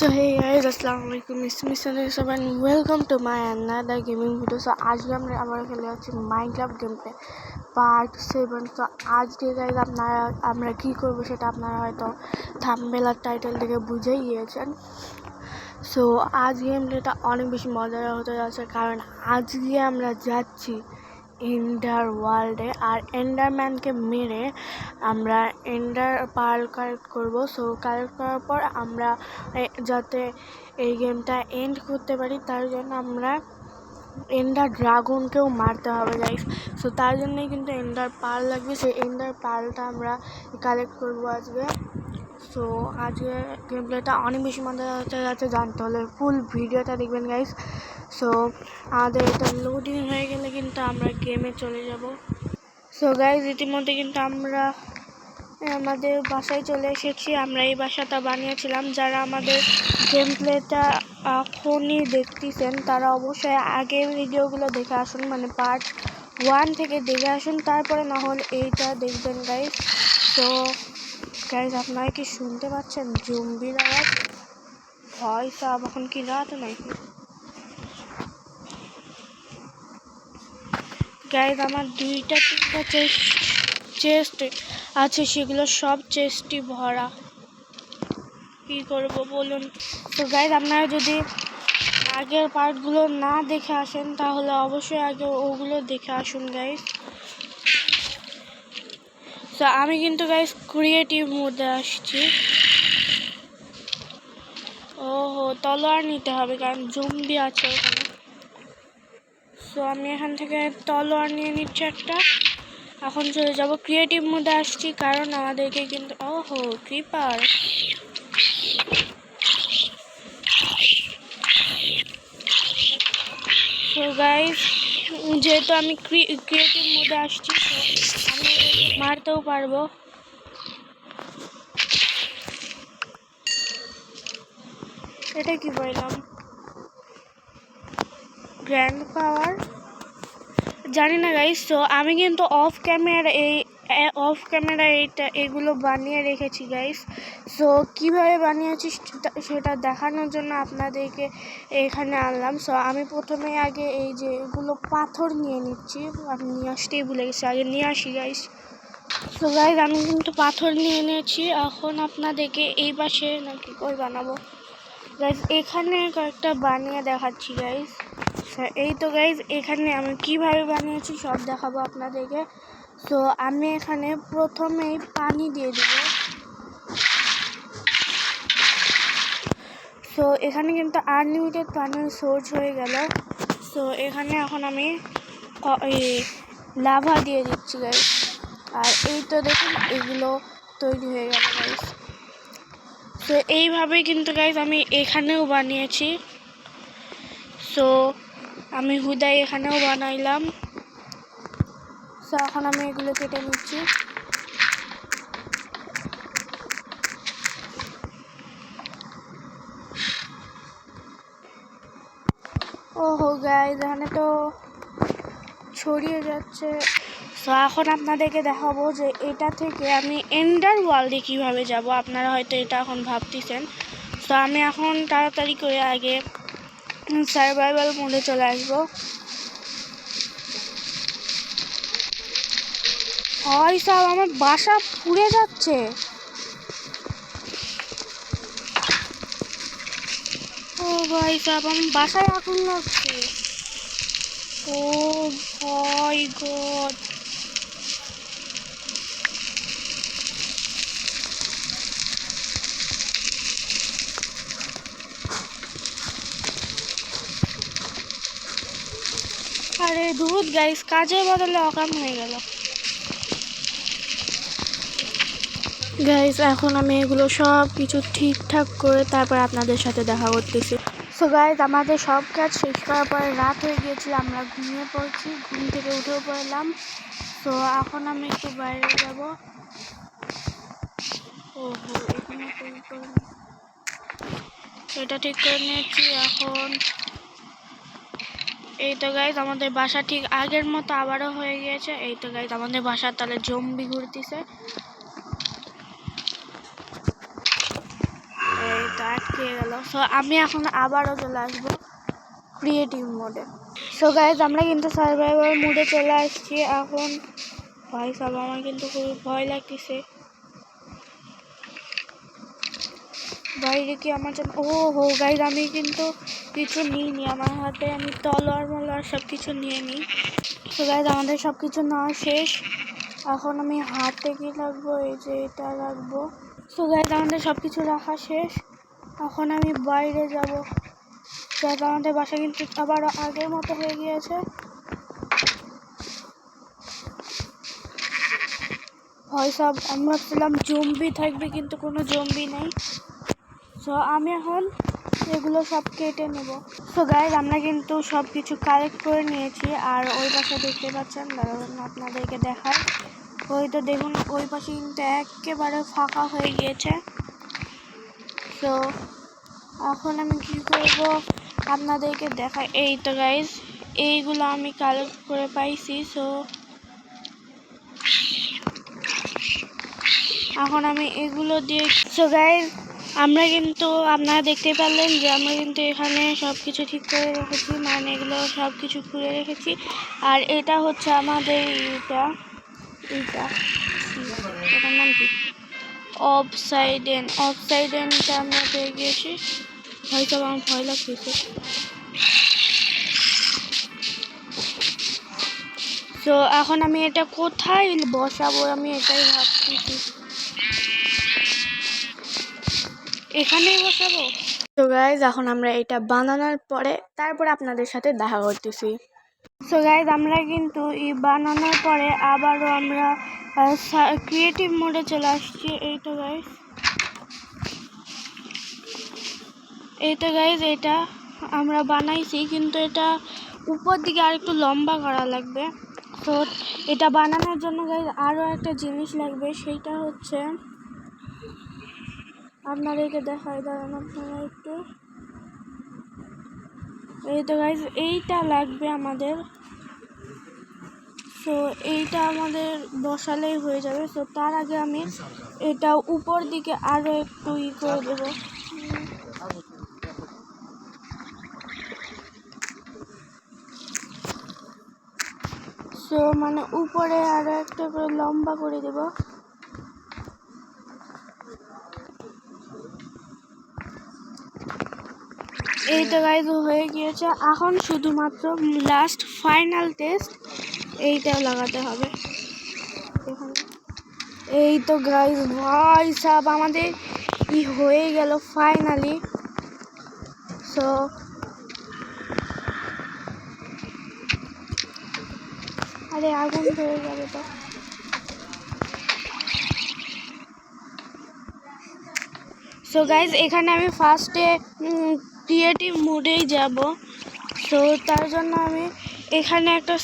So hey guys, Assalamualaikum. It's me Sandeep and welcome to my another gaming video. So আজকে আমরা খেলে যাচ্ছি Minecraft game play part 7। তো আজকে guys আমরা কি করব সেটা আপনারা হয়তো থাম্বনেল আর টাইটেল থেকে বুঝেই গিয়েছেন। সো আজ গেম প্লেটা অনেক বেশি মজার হতে যাচ্ছে, কারণ আজকে আমরা যাচ্ছি এন্ডার ওয়ার্ল্ডে, আর এন্ডারম্যানকে মেরে আমরা এন্ডার পার্ল কালেক্ট করব। সো কালেক্ট করার পর আমরা যাতে এই গেমটা এন্ড করতে পারি তার জন্য আমরা এন্ডার ড্রাগনকেও মারতে হবে গাইস। সো তার জন্যই কিন্তু এন্ডার পার্ল লাগবে। সেই এন্ডার পার্লটা আমরা কালেক্ট করবো আজকে। সো আজকে গেম প্লেটা অনেক বেশি মজা হতে যাচ্ছে, জানতে হলে ফুল ভিডিওটা দেখবেন গাইস। সো আমাদের এটা লোডিং হয়ে গেলে কিন্তু আমরা গেমে চলে যাব। সো গাইস ইতিমধ্যে কিন্তু আমরা আমাদের বাসায় চলে এসেছি। আমরা এই বাসাটা বানিয়েছিলাম। যারা আমাদের গেম প্লেটা এখনই দেখতেছেন তারা অবশ্যই আগের ভিডিওগুলো দেখে আসুন, মানে পার্ট 1 থেকে দেখে আসুন, তারপরে না হলে এইটা দেখবেন গাইস। তো গাইস আপনারা কি শুনতে পাচ্ছেন জম্বির আওয়াজ? ভয় সব এখন কি রাত নাকি গাইস? আমার 2-3টা চেস্ট আছে, সেগুলো সব চেস্টই ভরা। কি করব বলুন? তো গাইস আপনারা যদি আগের পার্টগুলো না দেখে আসেন তাহলে অবশ্যই আগে ওগুলো দেখে আসুন গাইস। তো আমি কিন্তু গাইস ক্রিয়েটিভ মোডে আসছি। ওহো, তলোয়ার নিতে হবে কারণ জম্বি আছে ওখানে। সো আমি এখান থেকে তলোয়ার নিয়ে নিচ্ছি একটা। এখন চলে যাব ক্রিয়েটিভ মোডে আসছি, কারণ আমাদেরকে কিন্তু ওহো ক্রিপার। সো গাইস যেহেতু আমি ক্রিয়েটিভ মোডে আসছি তো আমি মারতেও পারবো। এটা কি বললাম? গ্র্যান্ড পাওয়ার জানি না গাইস। তো আমি কিন্তু অফ ক্যামেরা এগুলো বানিয়ে রেখেছি গাইস। সো কীভাবে বানিয়েছি সেটা দেখানোর জন্য আপনাদেরকে এখানে আনলাম। সো আমি প্রথমে আগে এই যে এগুলো পাথর নিয়ে নিচ্ছি। আমি নিয়ে আসতেই ভুলে গেছি, আগে নিয়ে আসি গাইস। সো গাইস আমি কিন্তু পাথর নিয়ে নিয়েছি। এখন আপনাদেরকে এই পাশে নাকি কই বানাবো গাইস, এখানে কয়েকটা বানিয়ে দেখাচ্ছি গাইস। এই তো গাইস এখানে আমি কিভাবে বানিয়েছি সব দেখাবো আপনাদেরকে। সো আমি এখানে প্রথমেই পানি দিয়ে দিব। সো এখানে কিন্তু আনলিমিটেড পানির সোর্স হয়ে গেল। সো এখানে এখন আমি লাভা দিয়ে দিচ্ছি গাইস। আর এই তো দেখুন এগুলো তৈরি হয়ে গেল গাইস। সো এইভাবেই কিন্তু গাইস আমি এখানেও বানিয়েছি। সো আমি হুদাই এখানেও বানাইলাম। সো এখন আমি এগুলো কেটে নিচ্ছি। ওহো গাইস এখানে তো ছড়িয়ে যাচ্ছে। সো এখন আপনাদেরকে দেখাবো যে এটা থেকে আমি এন্ডার ওয়ার্ল্ডে কীভাবে যাব। আপনারা হয়তো এটা এখন ভাবতেছেন। সো আমি এখন তাড়াতাড়ি করে আগে সার্ভাইভাল মোডে চলে আসবো। হয় সব আমার বাসা পুড়ে যাচ্ছে। ও ভাই সাহেব আমার বাসায় আগুন লাগছে। ও ভাই গড, আরে দুধ গাইস কাজের বদলে অকাম হয়ে গেল গাইস। এখন আমি এগুলো সব কিছু ঠিকঠাক করে তারপর আপনাদের সাথে দেখা করতেছি। সো গাইস আমাদের সব কাজ শেষ করার পরে রাত হয়ে গিয়েছিল, আমরা ঘুমিয়ে পড়ছি, ঘুম থেকে উঠেও পড়লাম। সো এখন আমি একটু বাইরে যাব। ওহো এখানে এটা ঠিক করে নিয়েছি। এখন এই তো গাইস আমাদের বাসা ঠিক আগের মতো আবারও হয়ে গিয়েছে। এই তো গাইস আমাদের বাসার তলে জম্বি ঘুরতেছে। এই তো তো আটকে গেল। সো আমি এখন আবারও চলে আসবো ক্রিয়েটিভ মোডে। সো গাইজ আমরা কিন্তু সার্ভাইভাল মোডে চলে আসছি এখন। ভাই সব আমার কিন্তু খুবই ভয় লাগতেছে। বাইরে কি আমার জন্য হো গাইজ আমি কিন্তু কিছু নিইনি আমার হাতে, আমি তলোয়ার মলোয়ার সব কিছু নিয়ে নিই। সো গাইজ আমাদের সব কিছু নেওয়া শেষ। এখন আমি হাতে কি রাখবো, এই যে এটা রাখবো। সো গাইজ আমাদের সব কিছু রাখা শেষ। এখন আমি বাইরে যাব। যাতে আমাদের বাসা কিন্তু আবার আগের মতো হয়ে গিয়েছে। হয় সব আমি ভাবছিলাম জম্বি থাকবে কিন্তু কোনো জম্বি নেই। সো আমি এখন এগুলো সব কেটে নেব। সো গাইজ আমরা কিন্তু সব কিছু কালেক্ট করে নিয়েছি। আর ওই পাশে দেখতে পাচ্ছেন, দাঁড়ান আপনাদেরকে দেখায়। ওই তো দেখুন ওই পাশে কিন্তু একেবারে ফাঁকা হয়ে গিয়েছে। তো এখন আমি কি করব আপনাদেরকে দেখাই। এই তো গাইজ এইগুলো আমি কালেক্ট করে পাইছি। সো এখন আমি এগুলো দিয়ে সো গাইজ আমরা কিন্তু আপনারা দেখতে পারলেন যে আমরা কিন্তু এখানে সব কিছু ঠিক করে রেখেছি, মানে এগুলো সব কিছু খুলে রেখেছি। আর এটা হচ্ছে আমাদের এটার নাম কি, অবসাইডেনটা আমরা পেয়ে গিয়েছি। হয়তো আমার ভয় লাগতেছে। তো এখন আমি এটা কোথায় বসাবো আমি এটাই ভাবতেছি। এখানেই বসাবো। তো গাইজ এখন আমরা এটা বানানোর পরে তারপরে আপনাদের সাথে দেখা করতেছি। সো গাইজ আমরা কিন্তু এই বানানোর পরে আবারও আমরা ক্রিয়েটিভ মোডে চলে আসছি। এই তো গাইজ এটা আমরা বানাইছি, কিন্তু এটা উপর দিকে আর একটু লম্বা করা লাগবে। তো এটা বানানোর জন্য গাইজ আরও একটা জিনিস লাগবে, সেইটা হচ্ছে আপনাদেরকে দেখাই, দাঁড়ান আপনারা একটু। এই তো গাইজ এইটা লাগবে আমাদের। সো এইটা আমাদের বসালেই হয়ে যাবে। সো তার আগে আমি এটা উপর দিকে আরও একটু করে দেবো। সো মানে উপরে আরও একটা করে লম্বা করে দেব। এই তো গাইজ হয়ে গিয়েছে। এখন শুধুমাত্র লাস্ট ফাইনাল টেস্ট এইটাও লাগাতে হবে এখানে। এই তো গাইজ ভাই সাব আমাদের কি হয়ে গেল ফাইনালি। সো আরে আগুন ধরে যাবে তো। সো গাইজ এখানে আমি ফার্স্টে ক্রিয়েটিভ মোডেই যাব। সো তার জন্য আমি এখানে একটা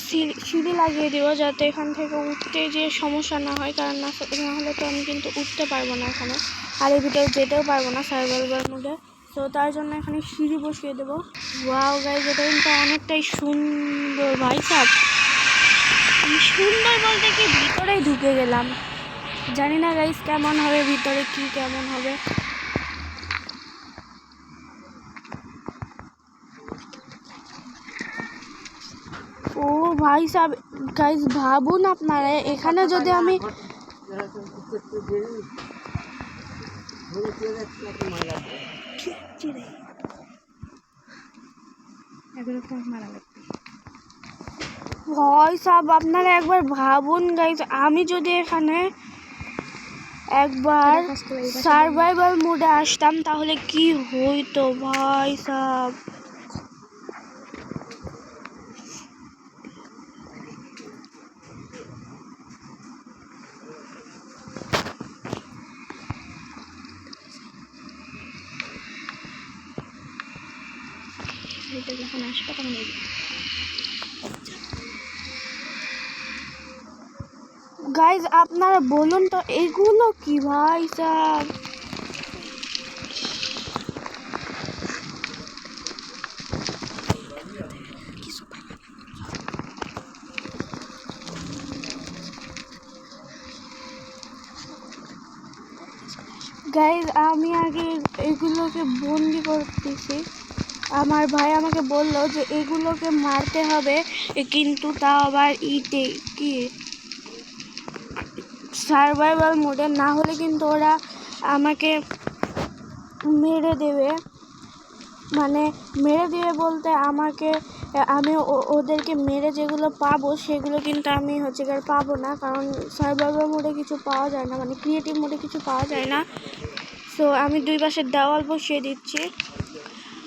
সিঁড়ি লাগিয়ে দেবো, যাতে এখান থেকে উঠতে যে সমস্যা না হয়, কারণ না হলে তো আমি কিন্তু উঠতে পারবো না এখানে, আর এই ভিতরে যেতেও পারবো না সার্ভাইভাল মোডে। তো তার জন্য এখানে সিঁড়ি বসিয়ে দেবো। ওয়াও গাইজ এটা কিন্তু অনেকটাই সুন্দর ভাই সাব। সুন্দর বলতে কি ভিতরেই ঢুকে গেলাম, জানি না গাইজ কেমন হবে ভিতরে, কি কেমন হবে। ও ভাই সাহেব গাইজ ভাবুন আপনারা এখানে যদি আমি ভাই সাহেব আপনারা একবার ভাবুন গাইজ, আমি যদি এখানে একবার সার্ভাইভাল মোডে আসতাম তাহলে কি হইতো ভাই সাহেব। যখন আসবে তখন গাইজ আপনারা বলুন তো এগুলো কি ভাই সাহেব। গাইজ আমি আগে এগুলোকে বন্দি করতেছি। আমার ভাই আমাকে বললো যে এগুলোকে মারতে হবে, কিন্তু তাও আবার ইটে কি সার্ভাইভাল মোডে, না হলে কিন্তু ওরা আমাকে মেরে দেবে। মানে মেরে দেবে বলতে আমাকে, আমি ওদেরকে মেরে যেগুলো পাবো সেগুলো কিন্তু আমি পাবো না, কারণ সার্ভাইভাল মোডে কিছু পাওয়া যায় না, মানে ক্রিয়েটিভ মোডে কিছু পাওয়া যায় না। সো আমি দুই পাশে দেওয়াল বসিয়ে দিচ্ছি,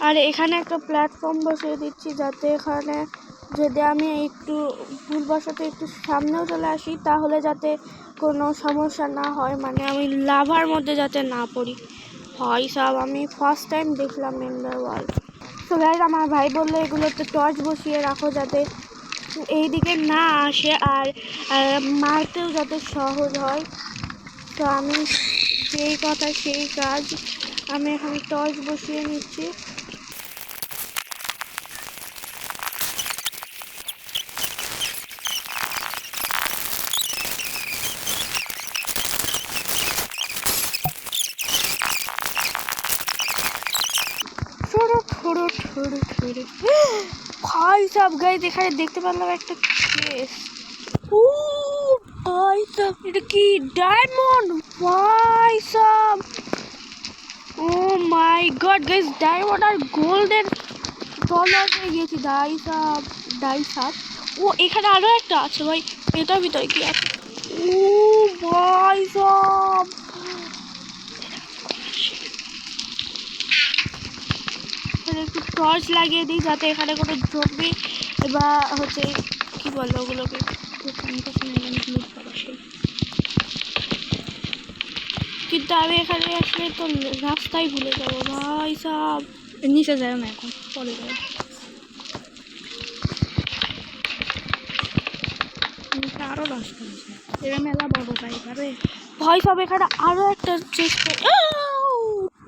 আর এখানে একটা প্ল্যাটফর্ম বসিয়ে দিচ্ছি, যাতে এখানে যদি আমি একটু ভুলবশত একটু সামনেও চলে আসি তাহলে যাতে কোনো সমস্যা না হয়, মানে আমি লাভার মধ্যে যাতে না পড়ি। হয় সব আমি ফার্স্ট টাইম দেখলাম এন্ডার ওয়ার্ল্ড। তো গাইজ আমার ভাই বললো এগুলোতে টর্চ বসিয়ে রাখো যাতে এই দিকে না আসে, আর মারতেও যাতে সহজ হয়। তো আমি সেই কথা সেই কাজ, আমি এখানে টর্চ বসিয়ে নিচ্ছি। ভাই সাব গাইজ এখানে দেখতে পারলাম একটা কেস। ও ভাই সাব, এটা কি ডায়মন্ড? ভাই সাব, ও মাই গড গাইজ, ডায়মন্ড আর গোল্ডের ডলার হয়ে গিয়েছি। দাই সাব, ও এখানে আরো একটা আছে ভাই, এটার ভিতরে কি আছে? ও ভাই সাব, একটু টর্চ লাগিয়ে দিই যাতে এখানে কোনো জম্বি বা কি বলে ওগুলোকে, কিন্তু আমি এখানে আসলে তো রাস্তায় ভুলে যাবো। ভাই সাব নিচে যায় না, এখন পরে যাবে, আরো রাস্তা আছে, এরা মেলা বড় পাইবে। ভাই সাব এখানে আরো একটা চেষ্টা,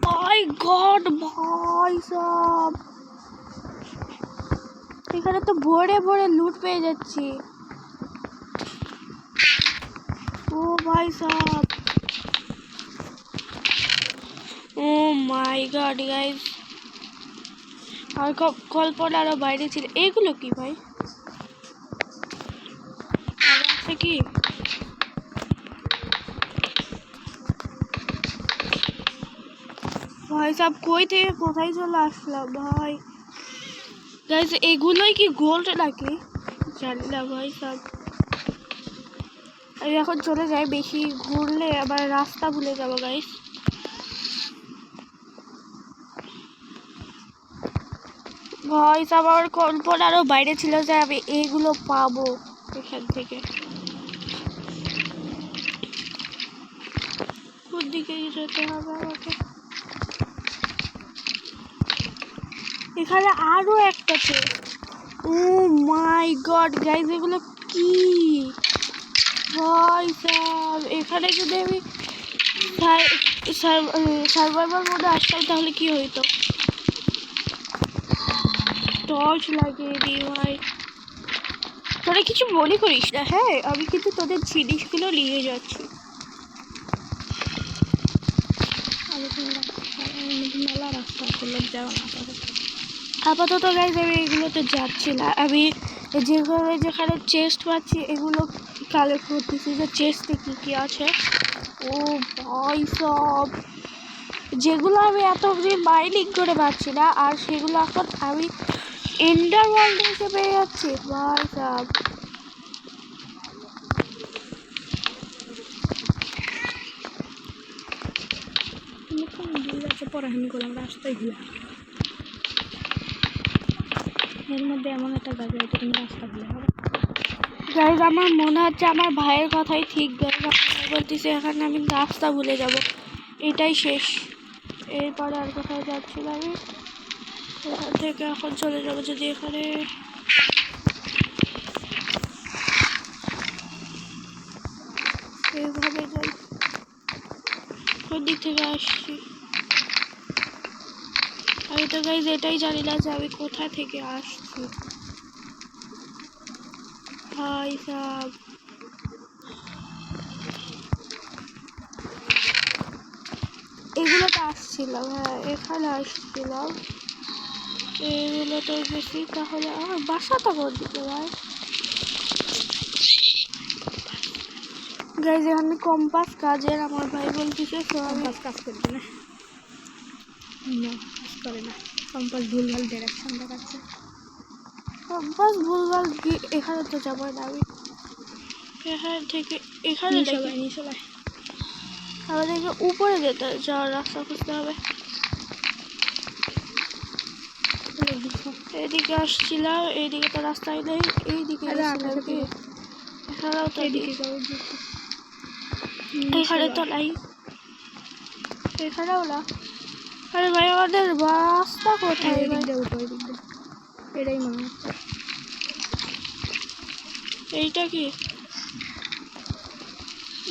মাই গড ভাই সাব, এখানে তো ভরে ভরে লুট পেয়ে যাচ্ছি। ও ভাই সাব, ও মাই গড গাইস, আর কল্পনা আরো বাইরে ছিল। এগুলো কি ভাই, আছে কি? ভাই সাব কই থেকে কোথায় চলে আসলাম ভাই। গাইস এগুলোই কি গোল্ড নাকি জানি না ভাই সাব। আমি এখন চলে যাই, বেশি ঘুরলে আবার রাস্তা ভুলে যাবো গাইস। ভাই সাব আমার কল্পনা আরো বাইরে ছিল যে আমি এইগুলো পাবো এখান থেকে। কোন দিকে যেতে হবে আমাকে? এখানে আরো একটা আছে। ও মাই গড গাইস, এগুলো কি? ভাই সাব এখানে যদি আমি সার্ভাইভাল মোডে আসতাম তাহলে কি হইতো? টর্চ লাগিয়ে দিই ভাই, তোরা কিছু মনে করিস না হ্যাঁ, আমি কিন্তু তোদের জিনিসগুলো নিয়ে যাচ্ছি। মেলা রাস্তা আছে, লোক যাওয়া না পারে। আপাতত গাইজ আমি এগুলোতে যাচ্ছি না, আমি যেখানে চেস্ট পাচ্ছি এগুলো কালেক্ট করতেছি, যে চেস্টে কী কী আছে। ও ভাই সব, যেগুলো আমি এত অবধি মাইনিং করে পাচ্ছি না, আর সেগুলো এখন আমি এন্ডার ওয়ার্ল্ড এসে পেয়ে যাচ্ছি। ভাই সব পড়াশোনা করলাম রাস্তায় ঘুরে, এর মধ্যে এমন একটা জায়গা আছে তুমি রাস্তা ঘুরে হবে। গাইজ আমার মনে হচ্ছে আমার ভাইয়ের কথাই ঠিক। গাইজ আমি বলতেছি এখানে আমি রাস্তা ভুলে যাব, এটাই শেষ, এরপরে আর কোথাও যাচ্ছি না আমি। এখান থেকে এখন চলে যাবো, যদি এখানে এইভাবে যাই। কোন দিক থেকে আসছি আমি তো গাইজ এটাই জানি না যে আমি কোথা থেকে আসছি। ভাই সাব এগুলোতে আসছিলাম, হ্যাঁ এখানে আসছিলাম, এইগুলোতে গেছি। তাহলে আমার বাসাটা কোন দিকে ভাই? গাইজ এখানে কম্পাস কাজের আমার ভাই বলতেছে, তো আমি কম্পাস কাজ করবে না, কাজ করে না। কম্পাস ভুলভাল ডিরেকশন দেখাচ্ছে। কম্পাস ভুলভাল এখানে তো যাবো না আমি, এখান থেকে এখানে সবাই আমাদেরকে উপরে যাওয়ার রাস্তা খুঁজতে হবে। এদিকে আসছিলাম, এইদিকে তো রাস্তায় নেই, এইদিকে গেছিলাম কি? এখানেও তো এখানে তো নাই, এখানেও না। আরে ভাই আমাদের রাস্তা কোথায় ভাই? এটাই মনে হচ্ছে। এইটা কি?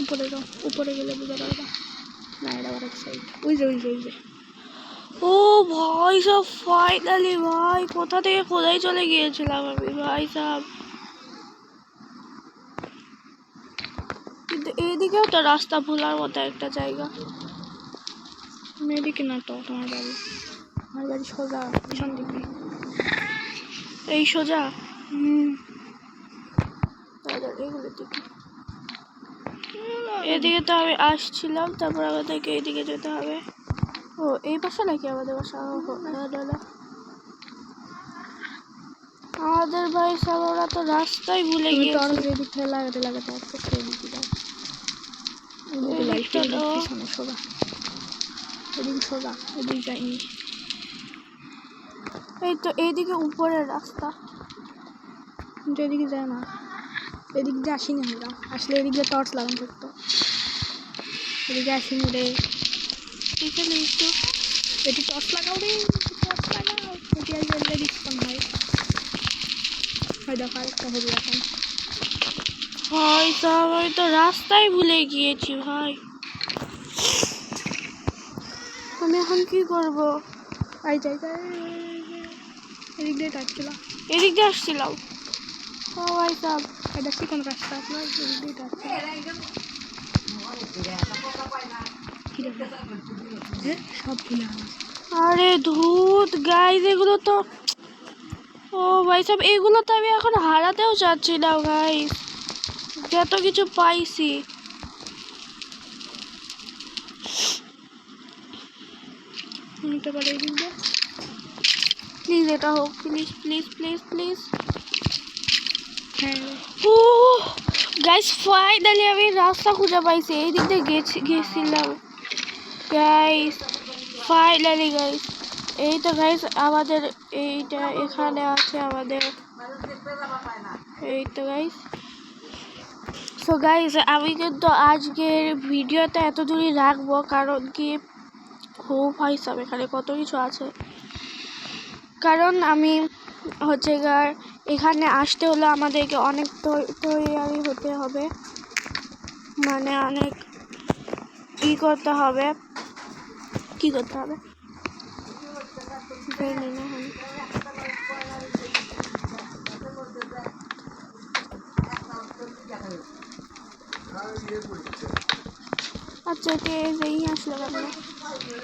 উপরে যাও, উপরে গেলে বুঝতে পারবা। না এটা আরেক সাইড। ওই যে ও ভাই সব ফাইনালি ভাই, কোথা থেকে কোথায় চলে গিয়েছিলাম আমি ভাই সাহেব। কিন্তু এইদিকেও তো রাস্তা ভোলার মতো একটা জায়গা। এদিকে না তো তোমার বাড়ি, আমার বাড়ি সোজা পিছন দিকে। এই সোজা? এইগুলোর দিকে। এদিকে তো আমি আসছিলাম, তারপর আমাদেরকে এইদিকে যেতে হবে। ও এই বাসা নাকি আমাদের বাসা? না আমাদের ভাই সব, ওরা তো রাস্তায় ভুলে গিয়েছে। এদিক থেকে লাগাতে আসছে এদিকে যাও। পিছনে সোজা, এদিকে সোজা, এদিকে যাইনি। এই তো এইদিকে উপরের রাস্তা, কিন্তু এদিকে যায় না, এদিক দিয়ে আসিনি আমরা। আসলে এদিক দিয়ে টর্চ লাগানো থাকতো, এদিকে আসিনি রে। এখানে একটু এটি টর্চ লাগাও রে, টর্চ লাগাও। এটি আসলে রিস্পন হয়। দেখো আরেকটা হবে এখন। ভাই সব আমি তো রাস্তায় ভুলে গিয়েছি ভাই, আমি এখন কি করব? এদিক দিয়ে টাটছিলাম, এদিক দিয়ে আসছিলাম। ও ভাই সব এটা কি কোন রাস্তা আপনার? এদিক দিয়ে টাটছিলাম। সব ভুলে গেছে। আরে ধুত গাইজ, এগুলো তো, ও ভাই সব এগুলো তো আমি এখন হারাতেও চাচ্ছি না গাইজ, যত কিছু পাইছি। নিতে পারে এদিক দিয়ে। প্লিজ এটা হোক, প্লিজ প্লিজ প্লিজ প্লিজ। হ্যাঁ ও গাইজ ফাইনালি আমি রাস্তা খুঁজে পাইছি, এই দিক দিয়ে গেছিলাম গাইজ, ফাইনালি গাইজ। এই তো গাইজ আমাদের এইটা এখানে আছে আমাদের, এই তো গাইজ। সো গাইজ আমি কিন্তু আজকের ভিডিওটা এত দূরই রাখবো, কারণ কি খুব হিসাব এখানে কত কিছু আছে। কারণ আমি হচ্ছে এখানে আসতে হলে আমাদেরকে অনেক তৈরি হতে হবে, মানে অনেক কি করতে হবে জানি না আমি। আচ্ছা এটা এই আসলে কেন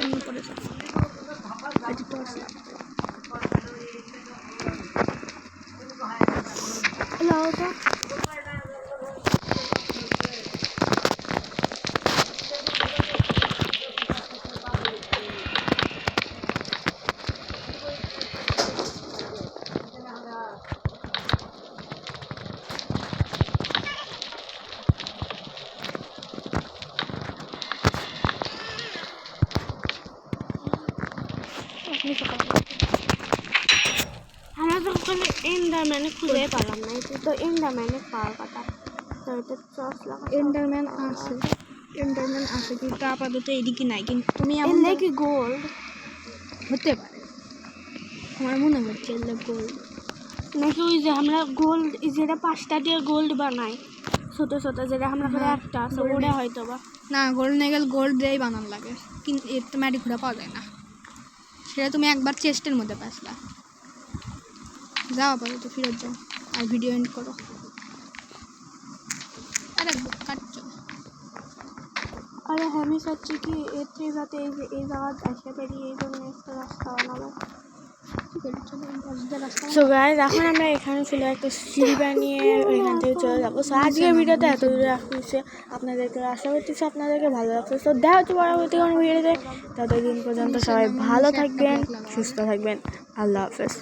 এমনি করে যাও। এটি টর্চ লাগবে। লাউটা আমরা তো ওখানে এন্ডারম্যানে খুঁজে পেলাম না, এটা তো এন্ডারম্যানে পাওয়ার কথা। তো এটা টর্চ লাগা এন্ডারম্যান আছে কিন্তু আপাতত এদিকে নাই। কিন্তু তুমি এমন কি গোল্ড হতে পারে, আমার মনে হচ্ছে গোল্ড নাকি ওই যে আমরা গোল্ড যেটা 5টা দিয়ে গোল্ড বানাই, ছোট ছোট যেটা আমরা করে একটা আছে ওটা হয়তো বা না। গোল্ড নিয়ে গেলে গোল্ড দিয়েই বানানো লাগে, কিন্তু এর তো ম্যাডি ঘোরা পাওয়া যায় না। সেটা তুমি একবার চেস্টের মধ্যে পাসলা। যাও আপাতত ফিরত যাও আর ভিডিও এন্ড করো। আরে কাটছো আরে আমি চাচ্ছি কি এর থেকে যাতে এই জায়গা আসতে পারি এই জন্য একটা রাস্তা বানাবো। সো গাইজ এখন আমরা এখানে ছিল একটা সিঁড়ি বানিয়ে এখান থেকে চলে যাবো। সো আজকের ভিডিওটা এত দূরে রাখতেছে আপনাদেরকে, আশা করতেছি আপনাদেরকে ভালো লাগছে। তো দেখা হচ্ছে পরবর্তী কোনো ভিডিওতে, ততদিন পর্যন্ত সবাই ভালো থাকবেন, সুস্থ থাকবেন। আল্লাহ হাফেজ।